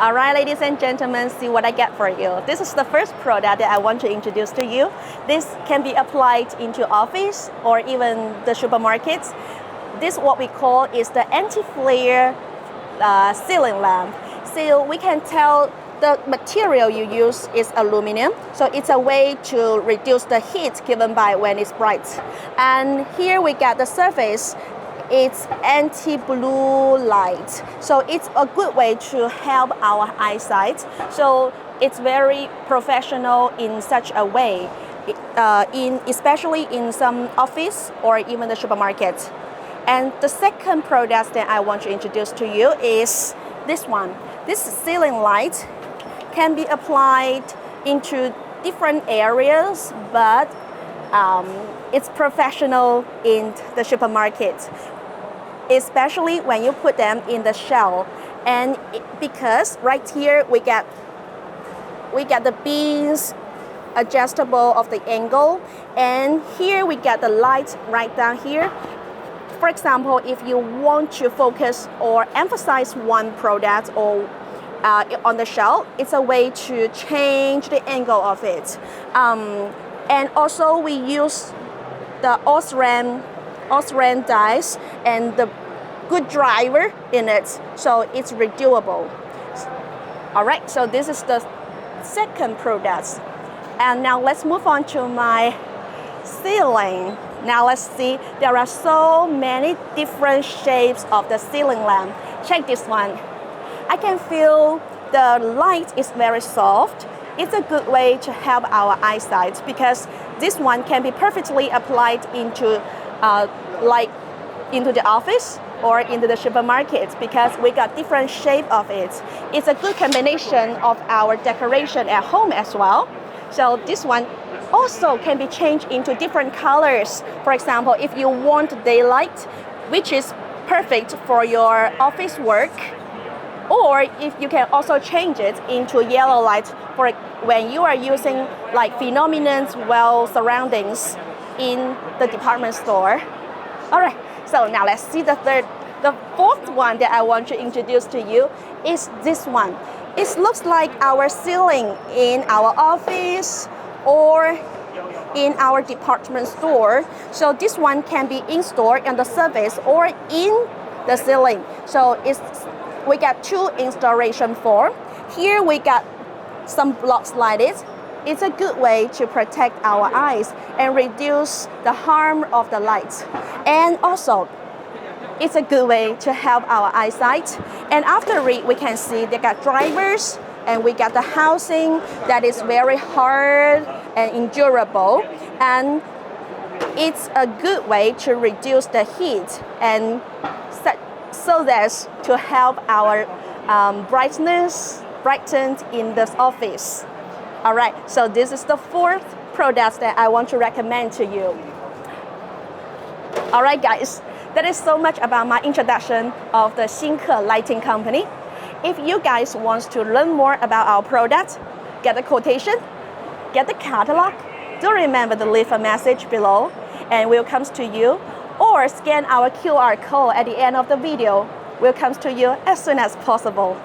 All right, ladies and gentlemen, see what I get for you. This is the first product that I want to introduce to you. This can be applied into office or even the supermarkets. This what we call is the anti-flare ceiling lamp. So we can tell the material you use is aluminum, so it's a way to reduce the heat given by when it's bright. And here we get the surface, it's anti-blue light, so it's a good way to help our eyesight. So it's very professional in such a way, especially in some office or even the supermarket. And the second product that I want to introduce to you is this one. This ceiling light can be applied into different areas, but it's professional in the supermarket, especially when you put them in the shelf. And because right here we get the beams adjustable of the angle, and here we get the light right down here. For example, if you want to focus or emphasize one product or on the shelf, it's a way to change the angle of it. And also we use the OSRAM dies and the good driver in it, so it's redoable. All right, so this is the second product. And now let's move on to my ceiling. Now let's see, there are so many different shapes of the ceiling lamp. Check this one. I can feel the light is very soft. It's a good way to help our eyesight because this one can be perfectly applied into into the office or into the supermarket because we got different shape of it. It's a good combination of our decoration at home as well. So this one also can be changed into different colors. For example, if you want daylight, which is perfect for your office work, or if you can also change it into yellow light for when you are using like phenomenons well surroundings in the department store. All right, so now let's see the fourth one that I want to introduce to you is this one. It looks like our ceiling in our office or in our department store. So this one can be installed on the surface or in the ceiling. So we got two installation form. Here we got some blocks like this. It's a good way to protect our eyes and reduce the harm of the light. And also, it's a good way to help our eyesight. And after we can see they got drivers and we got the housing that is very hard and endurable. And it's a good way to reduce the heat and so that's to help our brighten in the office. All right, so this is the fourth product that I want to recommend to you. All right, guys, that is so much about my introduction of the Xinke Lighting Company. If you guys want to learn more about our product, get the quotation, get the catalog, do remember to leave a message below and we'll come to you, or scan our QR code at the end of the video. We'll come to you as soon as possible.